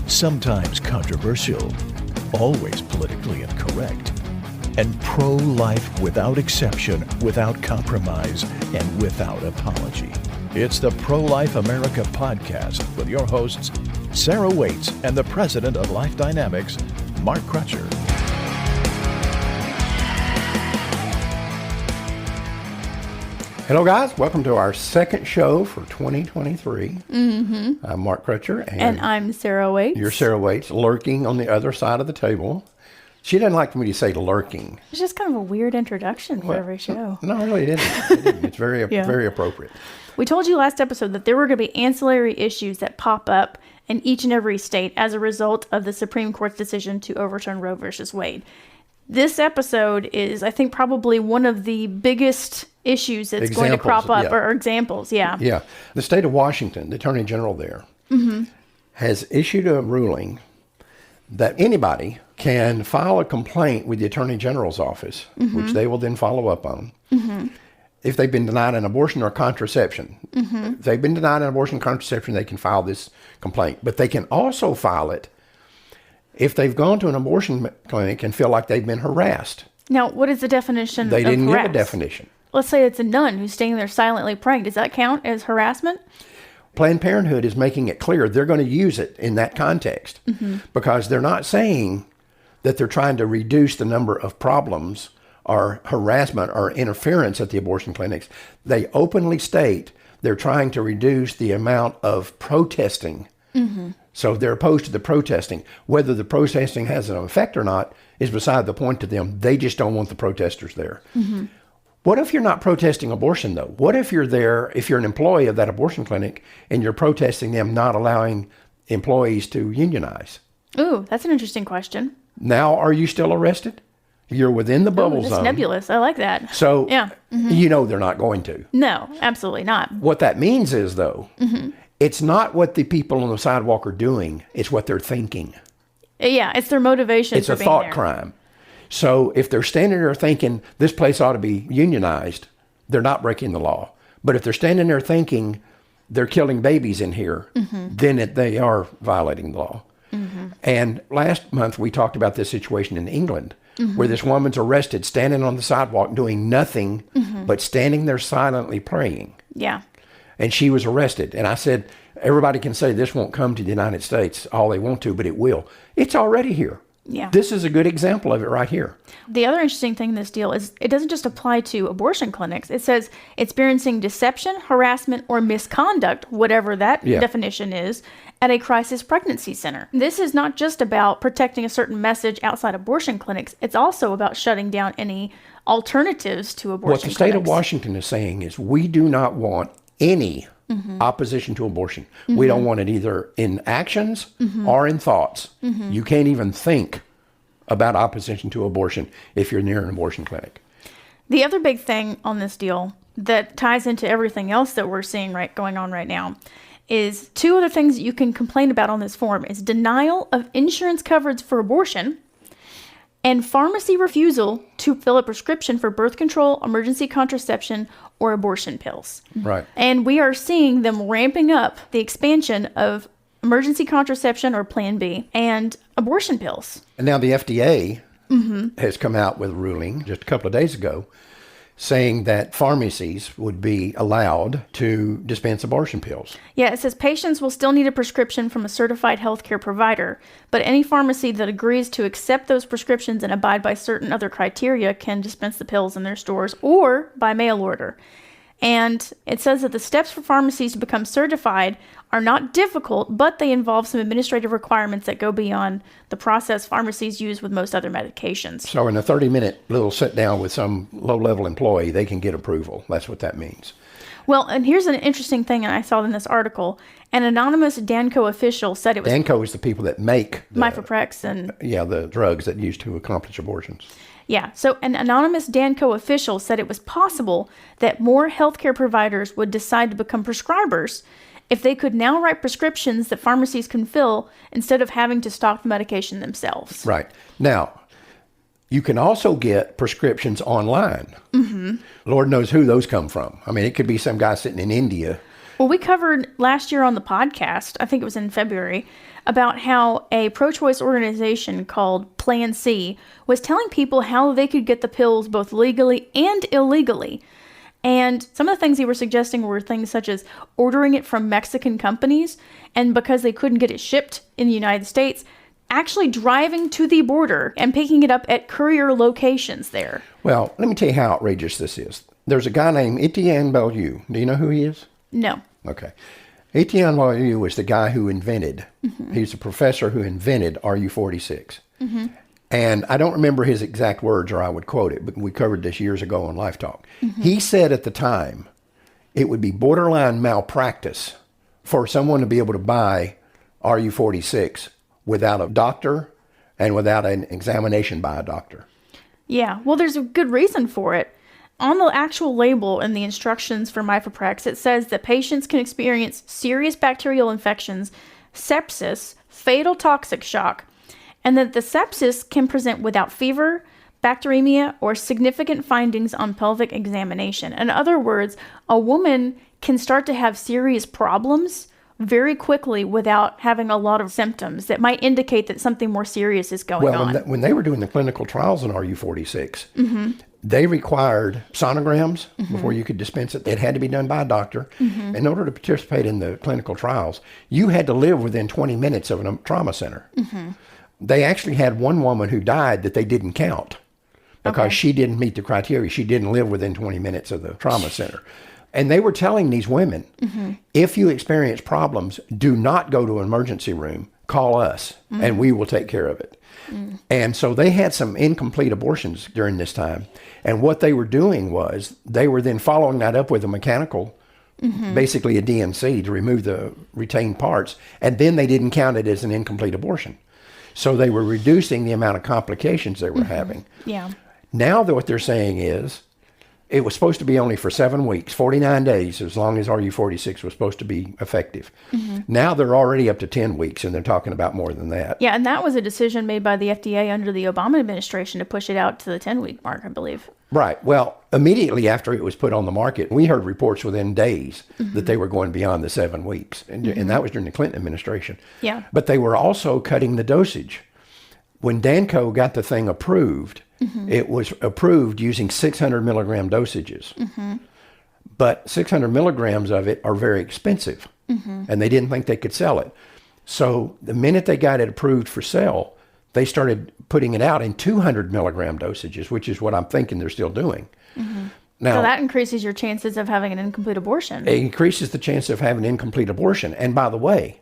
sometimes controversial, always politically incorrect, and pro-life without exception, without compromise, and without apology. It's the Pro-Life America podcast with your hosts, Sarah Waits and the president of Life Dynamics, Mark Crutcher. Hello, guys. Welcome to our second show for 2023. I'm Mark Crutcher. And I'm Sarah Waits. You're Sarah Waits, lurking on the other side of the table. She doesn't like me to say lurking. It's just kind of a weird introduction for every show. No, really, it isn't. It's very, very appropriate. We told you last episode that there were going to be ancillary issues that pop up in each and every state as a result of the Supreme Court's decision to overturn Roe versus Wade. This episode is, I think, probably one of the biggest issues that's going to crop up, or examples, Yeah. The state of Washington, the attorney general there, has issued a ruling that anybody can file a complaint with the attorney general's office, which they will then follow up on, if they've been denied an abortion or contraception. If they've been denied an abortion or contraception, they can file this complaint. But they can also file it if they've gone to an abortion clinic and feel like they've been harassed. Now, what is the definition of harass? They didn't give a definition. Let's say it's a nun who's standing there silently praying. Does that count as harassment? Planned Parenthood is making it clear they're going to use it in that context because they're not saying that they're trying to reduce the number of problems or harassment or interference at the abortion clinics. They openly state they're trying to reduce the amount of protesting. So they're opposed to the protesting. Whether the protesting has an effect or not is beside the point to them. They just don't want the protesters there. What if you're not protesting abortion, though? What if you're there, if you're an employee of that abortion clinic, and you're protesting them not allowing employees to unionize? Ooh, that's an interesting question. Now, are you still arrested? You're within the bubble zone. That's nebulous. I like that. So, you know they're not going to. No, absolutely not. What that means is, though, it's not what the people on the sidewalk are doing. It's what they're thinking. Yeah, it's their motivation It's for a being thought there. crime. So if they're standing there thinking this place ought to be unionized, they're not breaking the law. But if they're standing there thinking they're killing babies in here, then they are violating the law. And last month we talked about this situation in England where this woman's arrested standing on the sidewalk doing nothing but standing there silently praying. Yeah. And she was arrested. And I said, everybody can say this won't come to the United States all they want to, but it will. It's already here. Yeah. This is a good example of it right here. The other interesting thing in this deal is it doesn't just apply to abortion clinics. It says experiencing deception, harassment, or misconduct, whatever that definition is, at a crisis pregnancy center. This is not just about protecting a certain message outside abortion clinics. It's also about shutting down any alternatives to abortion clinics. What the state of Washington is saying is we do not want any opposition to abortion. We don't want it either in actions or in thoughts. You can't even think about opposition to abortion if you're near an abortion clinic. The other big thing on this deal that ties into everything else that we're seeing going on right now is two other things that you can complain about on this form is denial of insurance coverage for abortion and pharmacy refusal to fill a prescription for birth control, emergency contraception, or abortion pills. Right. And we are seeing them ramping up the expansion of emergency contraception or Plan B and abortion pills. And now the FDA has come out with a ruling just a couple of days ago saying that pharmacies would be allowed to dispense abortion pills. Yeah, it says patients will still need a prescription from a certified healthcare provider, but any pharmacy that agrees to accept those prescriptions and abide by certain other criteria can dispense the pills in their stores or by mail order. And it says that the steps for pharmacies to become certified are not difficult, but they involve some administrative requirements that go beyond the process pharmacies use with most other medications. So in a 30-minute little sit down with some low-level employee, they can get approval. That's what that means. Well, and here's an interesting thing I saw in this article. An anonymous Danco official said it was... Danco is the people that make the Mifeprex and... Yeah, the drugs that used to accomplish abortions. Yeah, so an anonymous Danco official said it was possible that more healthcare providers would decide to become prescribers if they could now write prescriptions that pharmacies can fill instead of having to stock the medication themselves. Right. Now, you can also get prescriptions online. Lord knows who those come from. I mean, it could be some guy sitting in India Well, we covered last year on the podcast, I think it was in February, about how a pro-choice organization called Plan C was telling people how they could get the pills both legally and illegally. And some of the things they were suggesting were things such as ordering it from Mexican companies, and because they couldn't get it shipped in the United States, actually driving to the border and picking it up at courier locations there. Well, let me tell you how outrageous this is. There's a guy named Etienne-Emile. Do you know who he is? No. Okay. Etienne-Emile was the guy who invented, he's a professor who invented RU46. And I don't remember his exact words or I would quote it, but we covered this years ago on Life Talk. He said at the time, it would be borderline malpractice for someone to be able to buy RU46 without a doctor and without an examination by a doctor. Yeah, well, there's a good reason for it. On the actual label and the instructions for Mifeprex, it says that patients can experience serious bacterial infections, sepsis, fatal toxic shock, and that the sepsis can present without fever, bacteremia, or significant findings on pelvic examination. In other words, a woman can start to have serious problems very quickly without having a lot of symptoms that might indicate that something more serious is going on. Well, when they were doing the clinical trials on RU46, they required sonograms before you could dispense it. It had to be done by a doctor. In order to participate in the clinical trials, you had to live within 20 minutes of a trauma center. They actually had one woman who died that they didn't count because she didn't meet the criteria. She didn't live within 20 minutes of the trauma center. And they were telling these women, if you experience problems, do not go to an emergency room. Call us, and we will take care of it. And so they had some incomplete abortions during this time. And what they were doing was they were then following that up with a mechanical, basically a DNC, to remove the retained parts. And then they didn't count it as an incomplete abortion. So they were reducing the amount of complications they were having. Yeah. Now what they're saying is, it was supposed to be only for 7 weeks, 49 days, as long as RU46 was supposed to be effective. Now they're already up to 10 weeks, and they're talking about more than that. Yeah, and that was a decision made by the FDA under the Obama administration to push it out to the 10-week mark, I believe. Right. Well, immediately after it was put on the market, we heard reports within days that they were going beyond the 7 weeks. And that was during the Clinton administration. Yeah. But they were also cutting the dosage. When Danco got the thing approved, it was approved using 600 milligram dosages. But 600 milligrams of it are very expensive, and they didn't think they could sell it. So the minute they got it approved for sale, they started putting it out in 200 milligram dosages, which is what I'm thinking they're still doing. Now, So that increases your chances of having an incomplete abortion. it increases the chance of having incomplete abortion. And by the way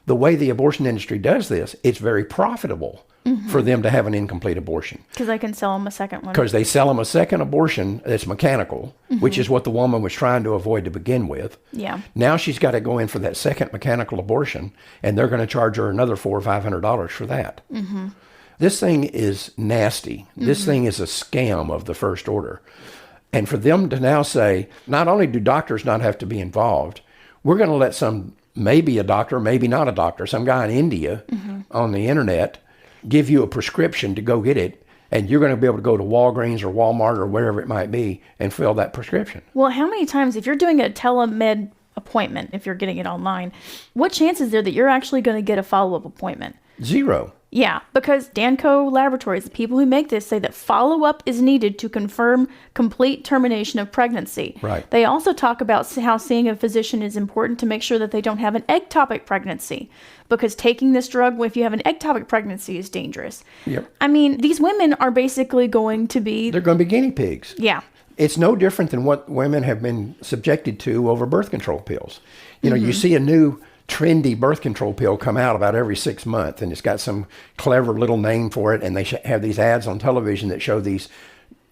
the abortion industry does this, it's very profitable for them to have an incomplete abortion. Because I can sell them a second one. Because they sell them a second abortion that's mechanical, which is what the woman was trying to avoid to begin with. Yeah. Now she's got to go in for that second mechanical abortion, and they're going to charge her another $400 or $500 for that. This thing is nasty. This thing is a scam of the first order. And for them to now say, not only do doctors not have to be involved, we're going to let maybe a doctor, maybe not a doctor, some guy in India on the internet give you a prescription to go get it, and you're going to be able to go to Walgreens or Walmart or wherever it might be and fill that prescription. Well, how many times, if you're doing a telemed appointment, if you're getting it online, what chance is there that you're actually going to get a follow-up appointment? Zero. Yeah, because Danco Laboratories, the people who make this, say that follow-up is needed to confirm complete termination of pregnancy. Right. They also talk about how seeing a physician is important to make sure that they don't have an ectopic pregnancy, because taking this drug, if you have an ectopic pregnancy, is dangerous. Yep. I mean, these women are basically going to be... They're going to be guinea pigs. Yeah. It's no different than what women have been subjected to over birth control pills. You know, you see a new trendy birth control pill come out about every 6 months, and it's got some clever little name for it, and they have these ads on television that show these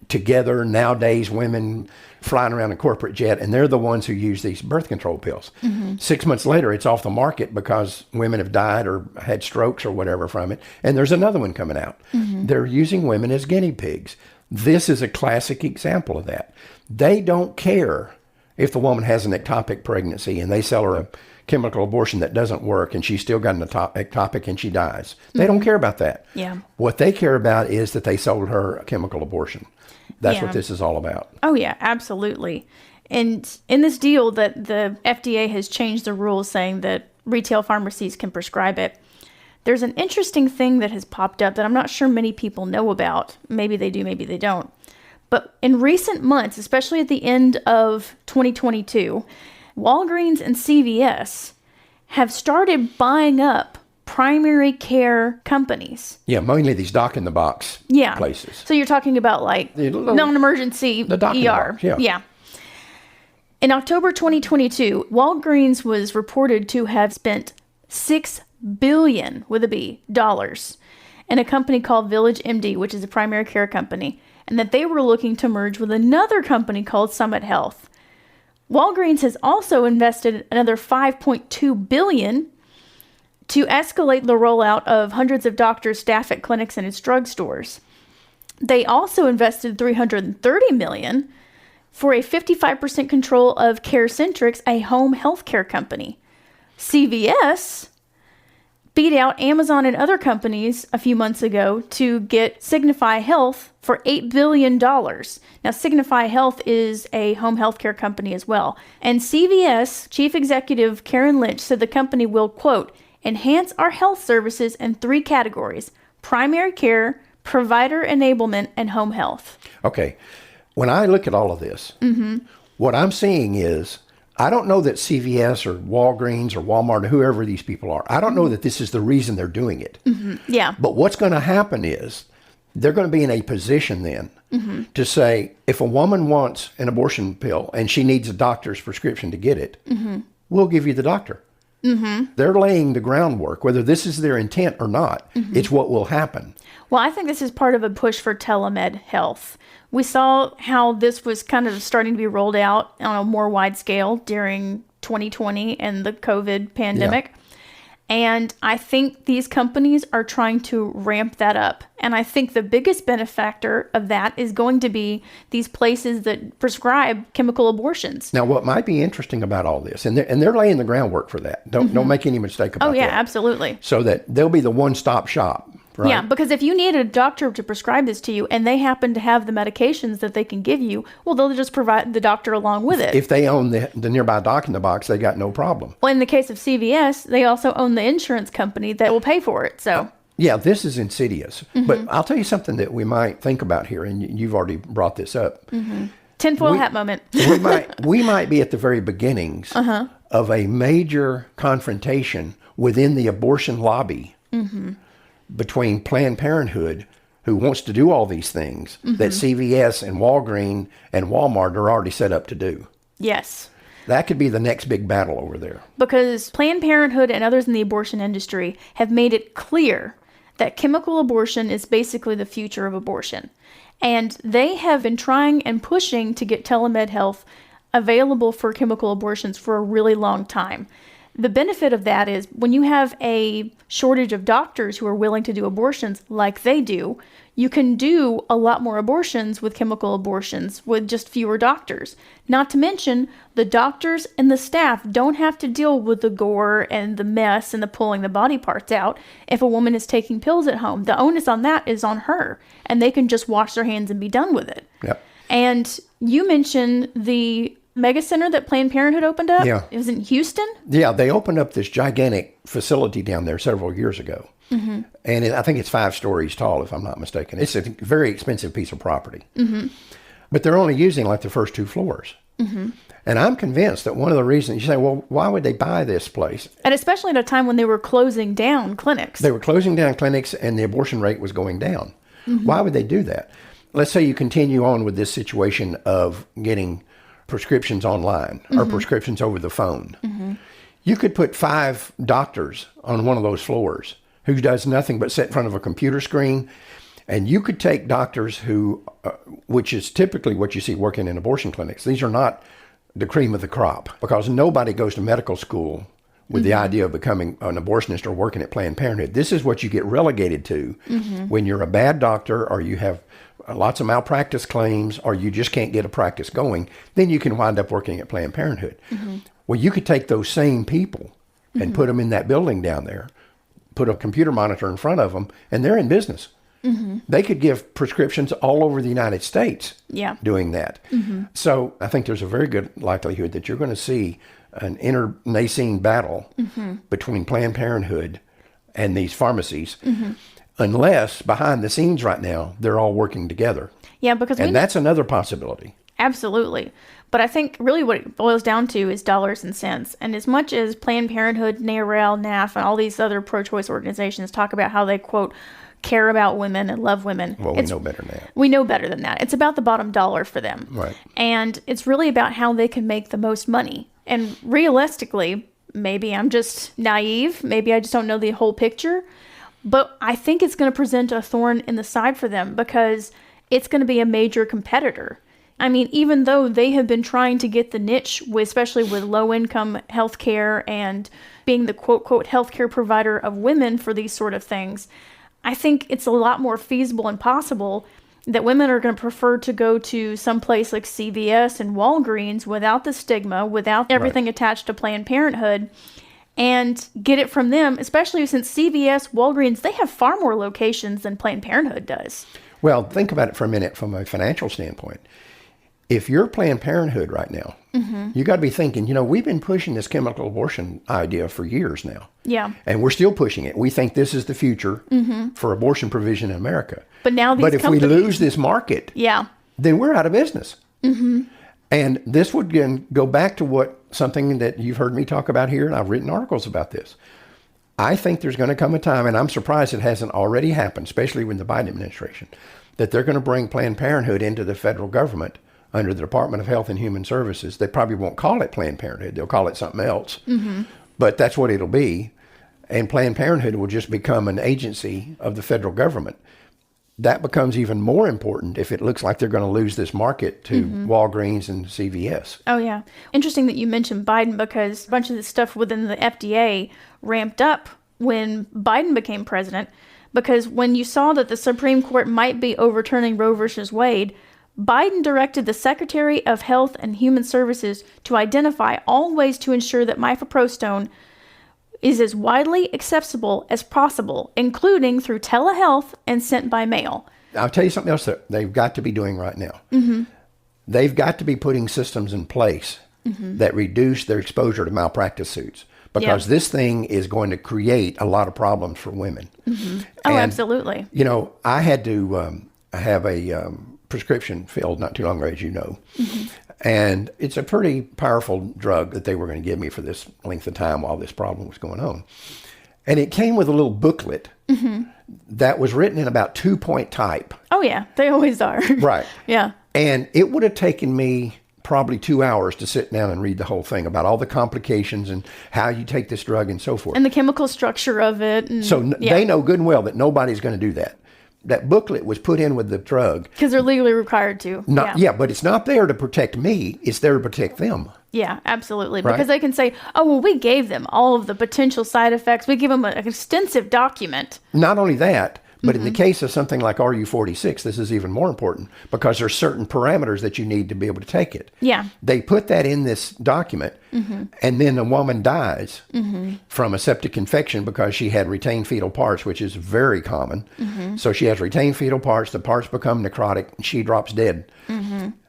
together nowadays women flying around a corporate jet, and they're the ones who use these birth control pills. 6 months later, it's off the market because women have died or had strokes or whatever from it, and there's another one coming out. They're using women as guinea pigs. This is a classic example of that. They don't care if the woman has an ectopic pregnancy and they sell her a chemical abortion that doesn't work and she's still got an ectopic and she dies. They don't care about that. Yeah. What they care about is that they sold her a chemical abortion. That's what this is all about. Oh, yeah, absolutely. And in this deal that the FDA has changed the rules saying that retail pharmacies can prescribe it, there's an interesting thing that has popped up that I'm not sure many people know about. Maybe they do, maybe they don't. But in recent months, especially at the end of 2022, Walgreens and CVS have started buying up primary care companies. Yeah, mainly these doc-in-the-box places. So you're talking about like non-emergency the ER. Yeah. In October 2022, Walgreens was reported to have spent $6 billion with a B dollars in a company called Village MD, which is a primary care company, and that they were looking to merge with another company called Summit Health. Walgreens has also invested another $5.2 billion to escalate the rollout of hundreds of doctors' staff at clinics and its drugstores. They also invested $330 million for a 55% control of CareCentrix, a home healthcare company. CVS beat out Amazon and other companies a few months ago to get Signify Health for $8 billion. Now, Signify Health is a home healthcare company as well. And CVS Chief Executive Karen Lynch said the company will, quote, enhance our health services in 3 categories: primary care, provider enablement, and home health. Okay. When I look at all of this, what I'm seeing is, I don't know that CVS or Walgreens or Walmart or whoever these people are, I don't know that this is the reason they're doing it. Yeah. But what's going to happen is they're going to be in a position then to say, if a woman wants an abortion pill and she needs a doctor's prescription to get it, we'll give you the doctor. They're laying the groundwork. Whether this is their intent or not, it's what will happen. Well, I think this is part of a push for telemed health. We saw how this was kind of starting to be rolled out on a more wide scale during 2020 and the COVID pandemic. Yeah. And I think these companies are trying to ramp that up. And I think the biggest benefactor of that is going to be these places that prescribe chemical abortions. Now, what might be interesting about all this, and they're laying the groundwork for that. Don't make any mistake about that. Oh, yeah, absolutely. So that they'll be the one-stop shop. Right? Yeah, because if you need a doctor to prescribe this to you and they happen to have the medications that they can give you, well, they'll just provide the doctor along with it. If they own the nearby doc-in-the-box, they got no problem. Well, in the case of CVS, they also own the insurance company that will pay for it. So, yeah, this is insidious. But I'll tell you something that we might think about here, and you've already brought this up. Tinfoil hat moment. we might be at the very beginnings of a major confrontation within the abortion lobby. Between Planned Parenthood, who wants to do all these things that CVS and Walgreens and Walmart are already set up to do. Yes. That could be the next big battle over there. Because Planned Parenthood and others in the abortion industry have made it clear that chemical abortion is basically the future of abortion. And they have been trying and pushing to get telemed health available for chemical abortions for a really long time. The benefit of that is when you have a shortage of doctors who are willing to do abortions like they do, you can do a lot more abortions with chemical abortions with just fewer doctors. Not to mention, the doctors and the staff don't have to deal with the gore and the mess and the pulling the body parts out if a woman is taking pills at home. The onus on that is on her, and they can just wash their hands and be done with it. Yep. And you mentioned the mega center that Planned Parenthood opened up? Yeah. It was in Houston? Yeah, they opened up this gigantic facility down there several years ago. And I think it's 5 stories tall, if I'm not mistaken. It's a very expensive piece of property. But they're only using like the first 2 floors. And I'm convinced that one of the reasons, you say, well, why would they buy this place? And especially at a time when they were closing down clinics. They were closing down clinics and the abortion rate was going down. Why would they do that? Let's say you continue on with this situation of getting prescriptions online or prescriptions over the phone. You could put 5 doctors on one of those floors who does nothing but sit in front of a computer screen, and you could take doctors who, which is typically what you see working in abortion clinics. These are not the cream of the crop because nobody goes to medical school with the idea of becoming an abortionist or working at Planned Parenthood. This is what you get relegated to when you're a bad doctor or you have lots of malpractice claims or you just can't get a practice going. Then you can wind up working at Planned Parenthood. Well, you could take those same people and put them in that building down there, put a computer monitor in front of them, and they're in business. They could give prescriptions all over the United States doing that. So I think there's a very good likelihood that you're going to see an internecine battle between Planned Parenthood and these pharmacies, unless behind the scenes right now, they're all working together. Yeah, because that's another possibility. Absolutely. But I think really what it boils down to is dollars and cents. And as much as Planned Parenthood, NARAL, NAF, and all these other pro-choice organizations talk about how they, quote, care about women and love women. Well, we know better than that. We know better than that. It's about the bottom dollar for them. Right. And it's really about how they can make the most money. And realistically, maybe I'm just naive. Maybe I just don't know the whole picture. But I think it's going to present a thorn in the side for them because it's going to be a major competitor. I mean, even though they have been trying to get the niche, especially with low-income healthcare and being the quote-quote healthcare provider of women for these sort of things, I think it's a lot more feasible and possible that women are going to prefer to go to some place like CVS and Walgreens without the stigma, without everything attached to Planned Parenthood, and get it from them, especially since CVS, Walgreens, they have far more locations than Planned Parenthood does. Well, think about it for a minute from a financial standpoint. If you're Planned Parenthood right now, you got to be thinking, we've been pushing this chemical abortion idea for years now. Yeah. And we're still pushing it. We think this is the future for abortion provision in America. But now But if we lose this market, then we're out of business. And this would again go back to something that you've heard me talk about here, and I've written articles about this. I think there's going to come a time, and I'm surprised it hasn't already happened, especially with the Biden administration, that they're going to bring Planned Parenthood into the federal government under the Department of Health and Human Services. They probably won't call it Planned Parenthood. They'll call it something else. But that's what it'll be. And Planned Parenthood will just become an agency of the federal government. That becomes even more important if it looks like they're going to lose this market to Walgreens and CVS. Oh, yeah. Interesting that you mentioned Biden because a bunch of the stuff within the FDA ramped up when Biden became president. Because when you saw that the Supreme Court might be overturning Roe versus Wade, Biden directed the Secretary of Health and Human Services to identify all ways to ensure that mifepristone is as widely accessible as possible, including through telehealth and sent by mail. I'll tell you something else that they've got to be doing right now. They've got to be putting systems in place that reduce their exposure to malpractice suits because this thing is going to create a lot of problems for women. Oh, absolutely. I had to have a prescription filled not too long ago, as you know. And it's a pretty powerful drug that they were going to give me for this length of time while this problem was going on. And it came with a little booklet that was written in about 2-point type. Oh, yeah. They always are. Right. Yeah. And it would have taken me probably 2 hours to sit down and read the whole thing about all the complications and how you take this drug and so forth. And the chemical structure of it. And, so they know good and well that nobody's going to do that. That booklet was put in with the drug. Because they're legally required to. But it's not there to protect me. It's there to protect them. Yeah, absolutely. Right? Because they can say, oh, well, we gave them all of the potential side effects. We give them an extensive document. Not only that, but in the case of something like RU46, this is even more important because there's certain parameters that you need to be able to take it. Yeah. They put that in this document, and then a woman dies from a septic infection because she had retained fetal parts, which is very common. So she has retained fetal parts, the parts become necrotic, and she drops dead.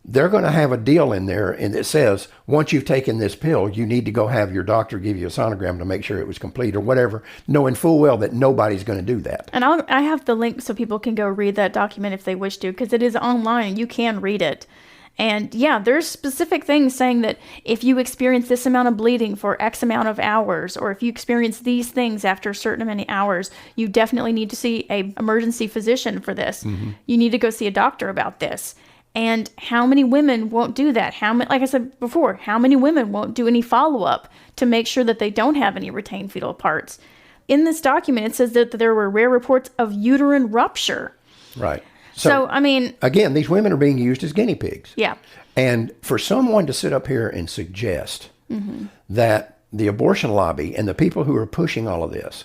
They're going to have a deal in there, and it says, once you've taken this pill, you need to go have your doctor give you a sonogram to make sure it was complete or whatever, knowing full well that nobody's going to do that. And I have the link so people can go read that document if they wish to, because it is online and you can read it. And yeah, there's specific things saying that if you experience this amount of bleeding for X amount of hours, or if you experience these things after a certain many hours, you definitely need to see an emergency physician for this. You need to go see a doctor about this. And how many women won't do that? Like I said before, how many women won't do any follow-up to make sure that they don't have any retained fetal parts? In this document, it says that there were rare reports of uterine rupture. Right. So, I mean... Again, these women are being used as guinea pigs. Yeah. And for someone to sit up here and suggest that the abortion lobby and the people who are pushing all of this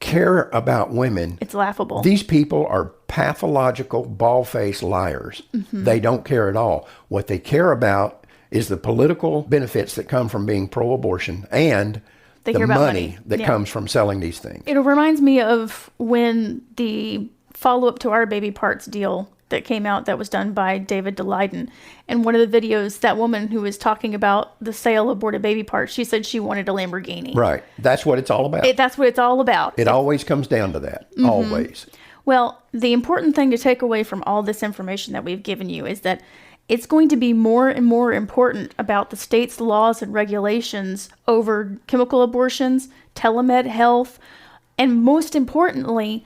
care about women... It's laughable. These people are pathological, bald-faced liars. They don't care at all. What they care about is the political benefits that come from being pro-abortion and the money that comes from selling these things. It reminds me of when the follow-up to our baby parts deal that came out that was done by David DeLeyden. And one of the videos, that woman who was talking about the sale of aborted baby parts, she said she wanted a Lamborghini. Right. That's what it's all about. That's what it's all about. It always comes down to that. Always. Well, the important thing to take away from all this information that we've given you is that it's going to be more and more important about the state's laws and regulations over chemical abortions, telemed health, and most importantly,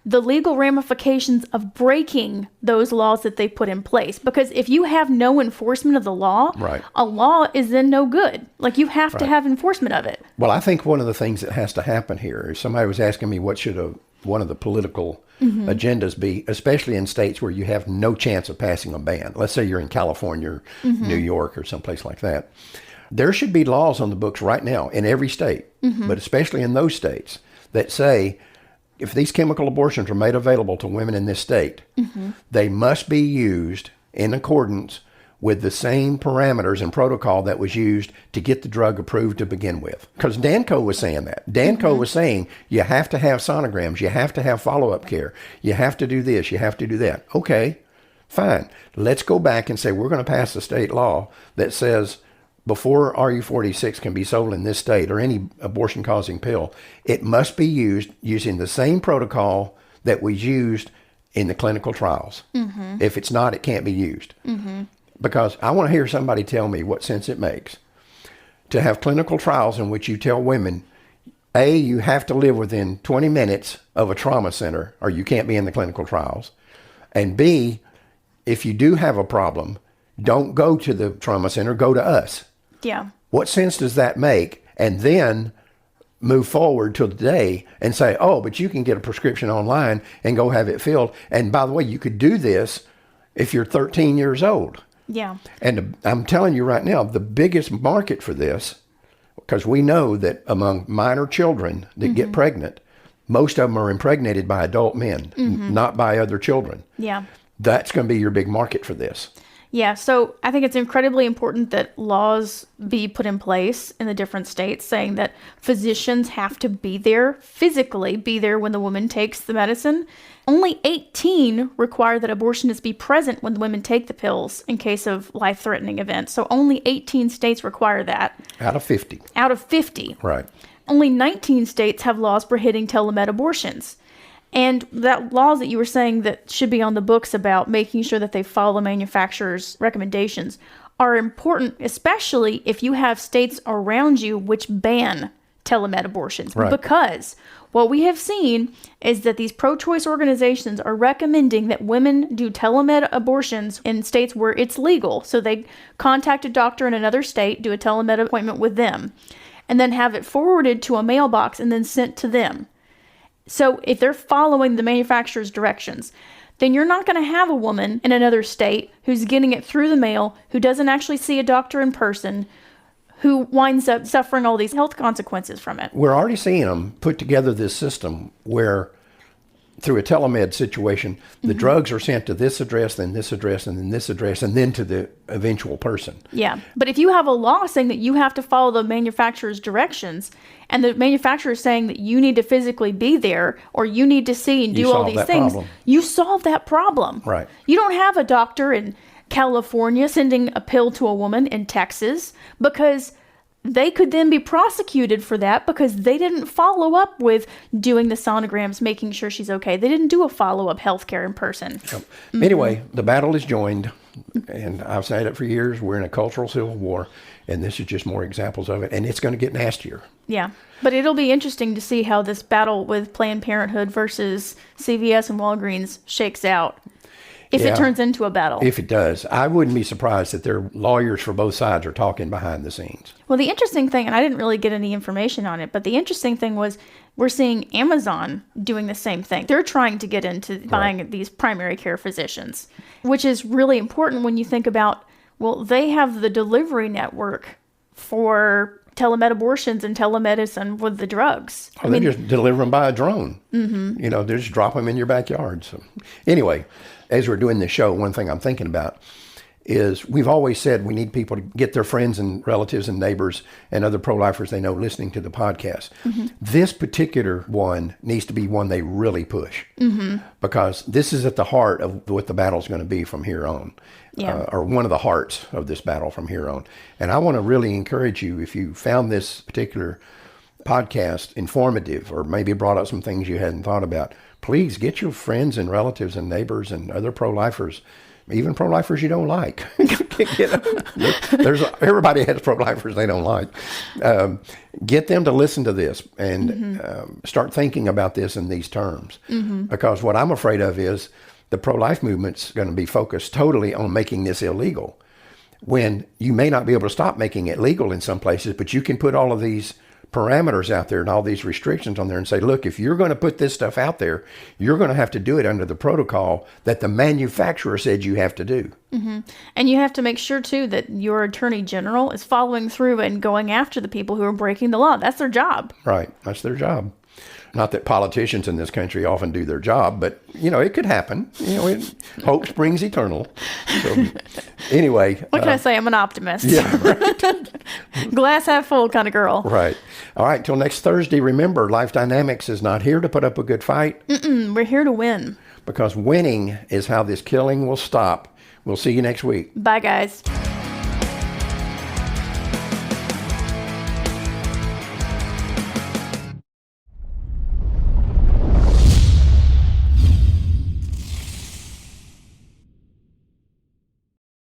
the legal ramifications of breaking those laws that they put in place. Because if you have no enforcement of the law, Right. a law is then no good. Like, you have to have enforcement of it. Well, I think one of the things that has to happen here is, somebody was asking me what should one of the political agendas be, especially in states where you have no chance of passing a ban. Let's say you're in California or New York or someplace like that. There should be laws on the books right now in every state, but especially in those states, that say, if these chemical abortions are made available to women in this state, they must be used in accordance with the same parameters and protocol that was used to get the drug approved to begin with. Because Danco was saying that. Danco was saying, you have to have sonograms, you have to have follow-up care, you have to do this, you have to do that. Okay, fine. Let's go back and say, we're going to pass a state law that says, before RU46 can be sold in this state, or any abortion-causing pill, it must be used using the same protocol that was used in the clinical trials. If it's not, it can't be used. Because I want to hear somebody tell me what sense it makes to have clinical trials in which you tell women, A, you have to live within 20 minutes of a trauma center, or you can't be in the clinical trials. And B, if you do have a problem, don't go to the trauma center, go to us. Yeah. What sense does that make? And then move forward to the day and say, oh, but you can get a prescription online and go have it filled. And by the way, you could do this if you're 13 years old. Yeah. And I'm telling you right now, the biggest market for this, because we know that among minor children that get pregnant, most of them are impregnated by adult men, not by other children. Yeah. That's going to be your big market for this. Yeah, so I think it's incredibly important that laws be put in place in the different states saying that physicians have to be there, physically be there when the woman takes the medicine. Only 18 require that abortionists be present when the women take the pills in case of life-threatening events. So only 18 states require that. Out of 50. Out of 50. Right. Only 19 states have laws prohibiting telemed abortions. And that laws that you were saying that should be on the books about making sure that they follow manufacturers' recommendations are important, especially if you have states around you which ban telemed abortions. Right. Because what we have seen is that these pro-choice organizations are recommending that women do telemed abortions in states where it's legal. So they contact a doctor in another state, do a telemed appointment with them, and then have it forwarded to a mailbox and then sent to them. So if they're following the manufacturer's directions, then you're not going to have a woman in another state who's getting it through the mail, who doesn't actually see a doctor in person, who winds up suffering all these health consequences from it. We're already seeing them put together this system where, through a telemed situation, the drugs are sent to this address, then this address, and then this address, and then to the eventual person. Yeah. But if you have a law saying that you have to follow the manufacturer's directions, and the manufacturer is saying that you need to physically be there, or you need to see and do all these things, you solve that problem. Right. You don't have a doctor in California sending a pill to a woman in Texas, because they could then be prosecuted for that because they didn't follow up with doing the sonograms, making sure she's okay. They didn't do a follow-up healthcare in person. Yep. Anyway, the battle is joined, and I've said it for years. We're in a cultural civil war, and this is just more examples of it, and it's going to get nastier. Yeah, but it'll be interesting to see how this battle with Planned Parenthood versus CVS and Walgreens shakes out. If it turns into a battle. If it does. I wouldn't be surprised that their lawyers for both sides are talking behind the scenes. Well, the interesting thing, and I didn't really get any information on it, but the interesting thing was we're seeing Amazon doing the same thing. They're trying to get into buying these primary care physicians, which is really important when you think about, well, they have the delivery network for telemed abortions and telemedicine with the drugs. Or they just deliver them by a drone. You know, they just drop them in your backyard. So anyway, as we're doing this show, one thing I'm thinking about is we've always said we need people to get their friends and relatives and neighbors and other pro-lifers they know listening to the podcast. This particular one needs to be one they really push because this is at the heart of what the battle's going to be from here on, or one of the hearts of this battle from here on. And I want to really encourage you, if you found this particular podcast informative or maybe brought up some things you hadn't thought about, please get your friends and relatives and neighbors and other pro-lifers, even pro-lifers you don't like. Everybody has pro-lifers they don't like. Get them to listen to this and start thinking about this in these terms. Because what I'm afraid of is the pro-life movement's going to be focused totally on making this illegal, when you may not be able to stop making it legal in some places, but you can put all of these parameters out there and all these restrictions on there and say, look, if you're going to put this stuff out there, you're going to have to do it under the protocol that the manufacturer said you have to do. And you have to make sure, too, that your attorney general is following through and going after the people who are breaking the law. That's their job. Right. That's their job. Not that politicians in this country often do their job, but, it could happen. Hope springs eternal. So, anyway. What can I say? I'm an optimist. Yeah, right. Glass half full kind of girl. Right. All right. Till next Thursday, remember, Life Dynamics is not here to put up a good fight. We're here to win. Because winning is how this killing will stop. We'll see you next week. Bye, guys.